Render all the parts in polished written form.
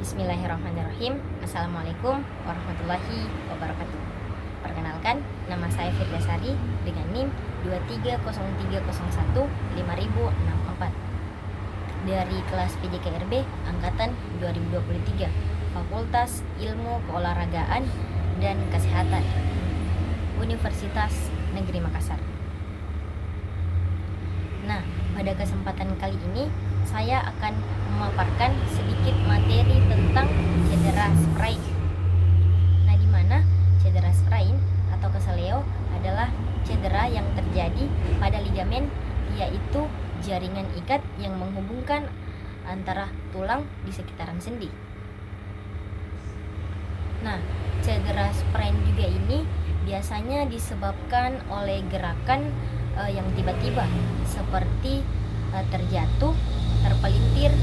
Bismillahirrahmanirrahim. Assalamualaikum warahmatullahi wabarakatuh. Perkenalkan, nama saya Firdasari dengan NIM 2303015064 dari kelas PJKRB Angkatan 2023, Fakultas Ilmu Keolahragaan dan Kesehatan, Universitas Negeri Makassar. Nah, pada kesempatan kali ini saya akan memaparkan sedikit materi tentang cedera sprain. Nah, di mana cedera sprain atau keseleo adalah cedera yang terjadi pada ligamen, yaitu jaringan ikat yang menghubungkan antara tulang di sekitaran sendi. Nah, cedera sprain juga ini biasanya disebabkan oleh gerakan yang tiba-tiba seperti terjatuh, terpelintir,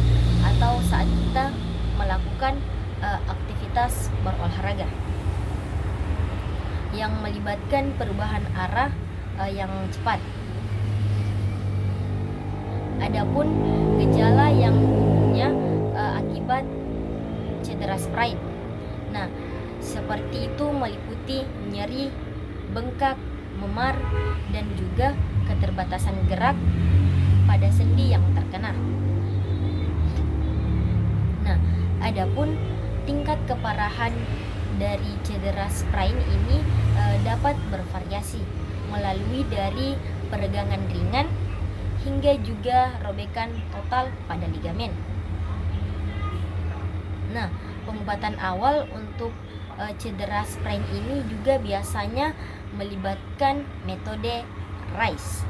atau saat kita melakukan aktivitas berolahraga yang melibatkan perubahan arah yang cepat. Adapun gejala yang umumnya akibat cedera sprain, nah seperti itu meliputi nyeri, bengkak, memar, dan juga keterbatasan gerak pada sendi yang terkena. Nah, adapun tingkat keparahan dari cedera sprain ini dapat bervariasi melalui dari peregangan ringan hingga juga robekan total pada ligamen. Nah, pengobatan awal untuk cedera sprain ini juga biasanya melibatkan metode RICE,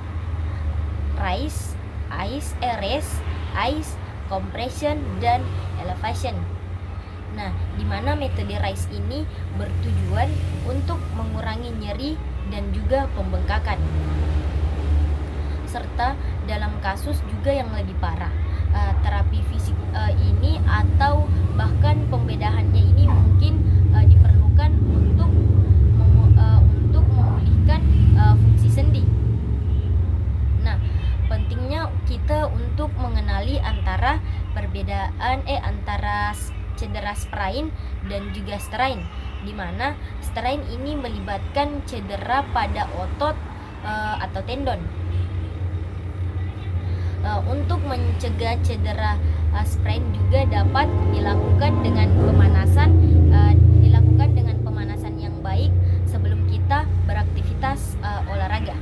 ice, compression, dan elevation. Nah, di mana metode RICE ini bertujuan untuk mengurangi nyeri dan juga pembengkakan, serta dalam kasus juga yang lebih parah, terapi fisik ini atau bahkan pembedahannya ini mungkin diperlukan untuk memulihkan fungsi sendi. Nah, pentingnya kita untuk mengenali antara perbedaan antara cedera sprain dan juga strain, di mana strain ini melibatkan cedera pada otot atau tendon. Untuk mencegah cedera sprain juga dapat dilakukan dengan pemanasan yang baik sebelum kita beraktivitas olahraga.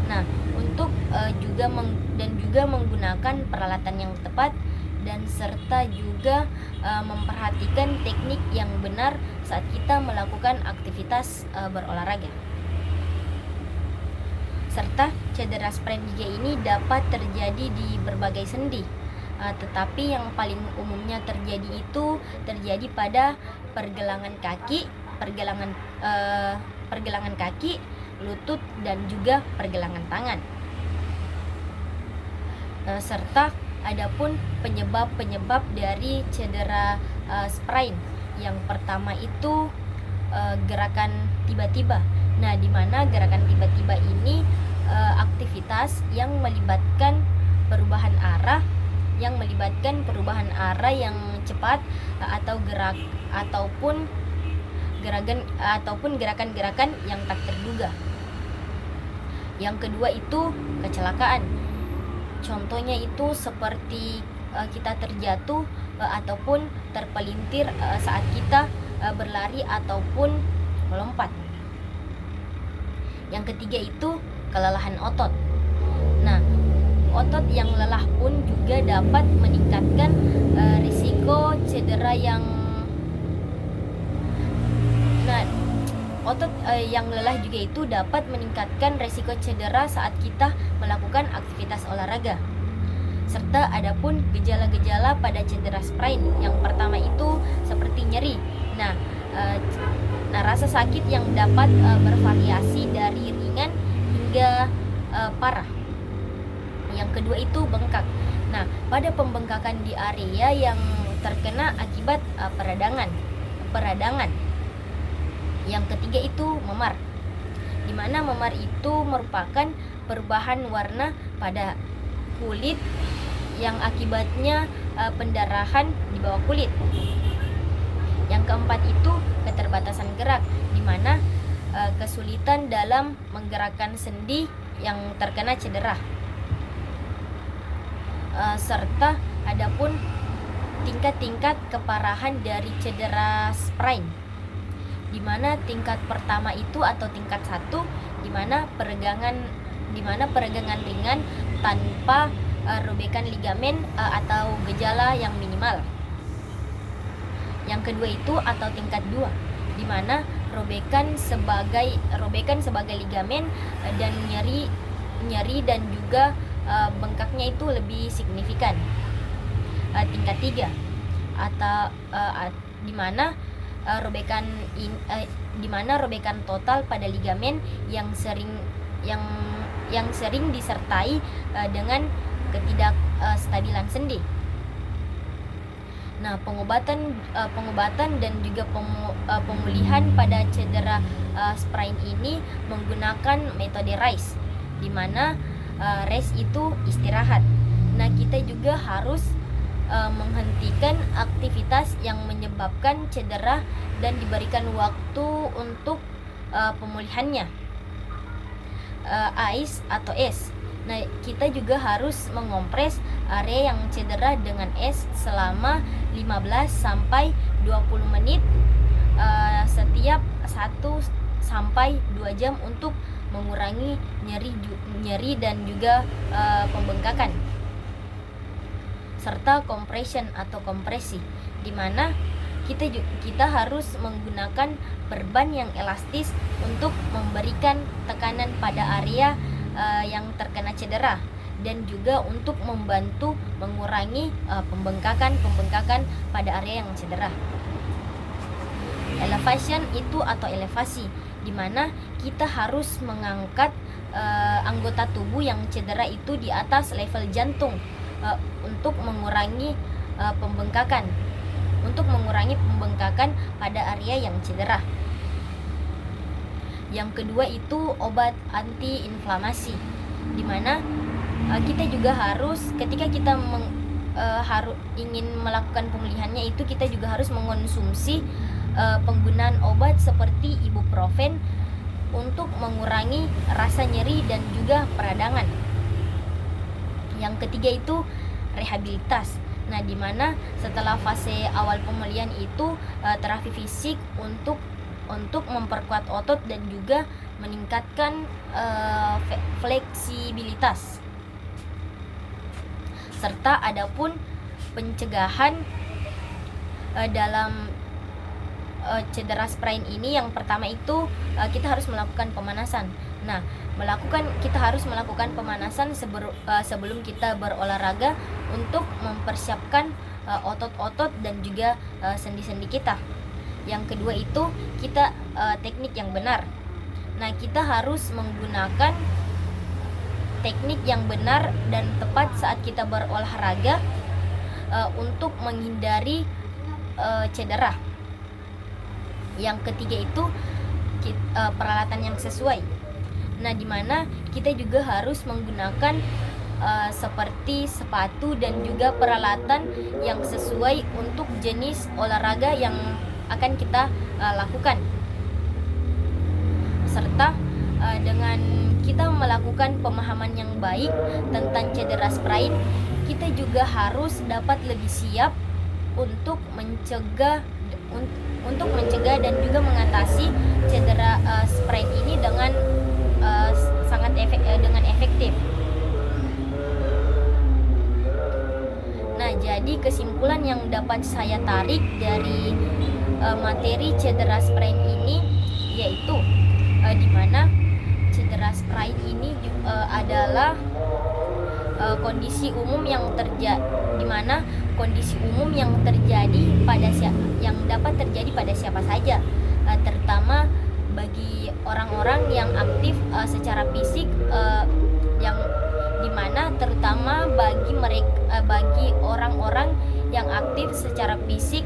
Nah, untuk juga menggunakan peralatan yang tepat dan serta juga memperhatikan teknik yang benar saat kita melakukan aktivitas berolahraga. Serta cedera sprain juga ini dapat terjadi di berbagai sendi, tetapi yang paling umumnya terjadi pada pergelangan kaki, lutut, dan juga pergelangan tangan. Serta adapun penyebab dari cedera sprain, yang pertama itu gerakan tiba-tiba. Nah, di mana gerakan tiba-tiba ini aktivitas yang melibatkan perubahan arah yang cepat ataupun gerakan-gerakan yang tak terduga. Yang kedua itu kecelakaan. Contohnya itu seperti kita terjatuh ataupun terpelintir saat kita berlari ataupun melompat. Yang ketiga itu kelelahan otot. Nah, otot yang lelah pun juga dapat meningkatkan risiko cedera yang yang lelah juga itu dapat meningkatkan risiko cedera saat kita melakukan aktivitas olahraga. Serta adapun gejala-gejala pada cedera sprain, yang pertama itu seperti nyeri. Nah, rasa sakit yang dapat bervariasi dari ringan hingga parah. Yang kedua itu bengkak. Nah, pada pembengkakan di area yang terkena akibat peradangan. Yang ketiga itu memar, di mana memar itu merupakan perubahan warna pada kulit yang akibatnya pendarahan di bawah kulit. Yang keempat itu keterbatasan gerak, di mana kesulitan dalam menggerakkan sendi yang terkena cedera. Serta adapun tingkat-tingkat keparahan dari cedera sprain, di mana tingkat pertama itu atau tingkat 1 di mana peregangan ringan tanpa robekan ligamen atau gejala yang minimal. Yang kedua itu atau tingkat 2 di mana robekan sebagai ligamen dan nyeri dan juga bengkaknya itu lebih signifikan. Tingkat 3 atau di mana robekan total pada ligamen yang sering disertai dengan ketidakstabilan sendi. Nah, pengobatan dan juga pemulihan pada cedera sprain ini menggunakan metode RICE, di mana rest itu istirahat. Nah, kita juga harus menghentikan aktivitas yang menyebabkan cedera dan diberikan waktu untuk pemulihannya. ICE atau S. Nah, kita juga harus mengompres area yang cedera dengan es selama 15 sampai 20 menit setiap 1 sampai 2 jam untuk mengurangi nyeri dan juga pembengkakan. Serta compression atau kompresi, di mana kita harus menggunakan perban yang elastis untuk memberikan tekanan pada area yang terkena cedera dan juga untuk membantu mengurangi pembengkakan pada area yang cedera. Elevation itu atau elevasi, di mana kita harus mengangkat anggota tubuh yang cedera itu di atas level jantung untuk mengurangi pembengkakan pada area yang cedera. Yang kedua itu obat anti-inflamasi, di mana kita juga harus ketika kita ingin melakukan pemulihannya itu kita juga harus mengonsumsi penggunaan obat seperti ibuprofen untuk mengurangi rasa nyeri dan juga peradangan. Yang ketiga itu rehabilitas. Nah, di mana setelah fase awal pemulihan itu terapi fisik untuk memperkuat otot dan juga meningkatkan fleksibilitas. Serta adapun pencegahan dalam cedera sprain ini, yang pertama itu kita harus melakukan pemanasan. Nah, kita harus melakukan pemanasan sebelum kita berolahraga untuk mempersiapkan otot-otot dan juga sendi-sendi kita. Yang kedua itu kita teknik yang benar. Nah, kita harus menggunakan teknik yang benar dan tepat saat kita berolahraga untuk menghindari cedera. Yang ketiga itu peralatan yang sesuai. Nah, di mana kita juga harus menggunakan seperti sepatu dan juga peralatan yang sesuai untuk jenis olahraga yang akan kita lakukan. Serta dengan kita melakukan pemahaman yang baik tentang cedera sprain, kita juga harus dapat lebih siap untuk mencegah dan juga mengatasi cedera sprain ini dengan dengan efektif. Nah, jadi kesimpulan yang dapat saya tarik dari materi cedera sprain ini yaitu di mana cedera sprain ini adalah kondisi umum yang dapat terjadi pada siapa saja, terutama bagi orang-orang yang aktif secara fisik, yang dimana terutama bagi orang-orang yang aktif secara fisik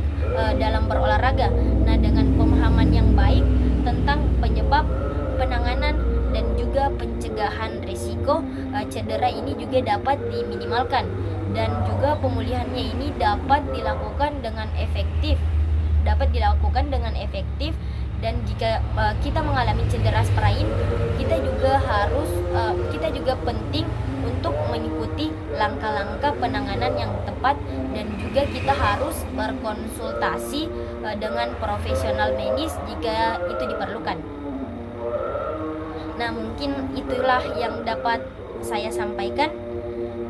dalam berolahraga. Nah, dengan pemahaman yang baik tentang penyebab, penanganan dan juga pencegahan risiko cedera ini juga dapat diminimalkan, dan juga pemulihannya ini dapat dilakukan dengan efektif dapat dilakukan dengan efektif. Dan jika kita mengalami cedera sprain, kita juga penting untuk mengikuti langkah-langkah penanganan yang tepat, dan juga kita harus berkonsultasi dengan profesional medis jika itu diperlukan. Nah, mungkin itulah yang dapat saya sampaikan.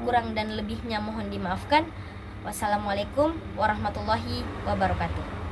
Kurang dan lebihnya mohon dimaafkan. Wassalamualaikum warahmatullahi wabarakatuh.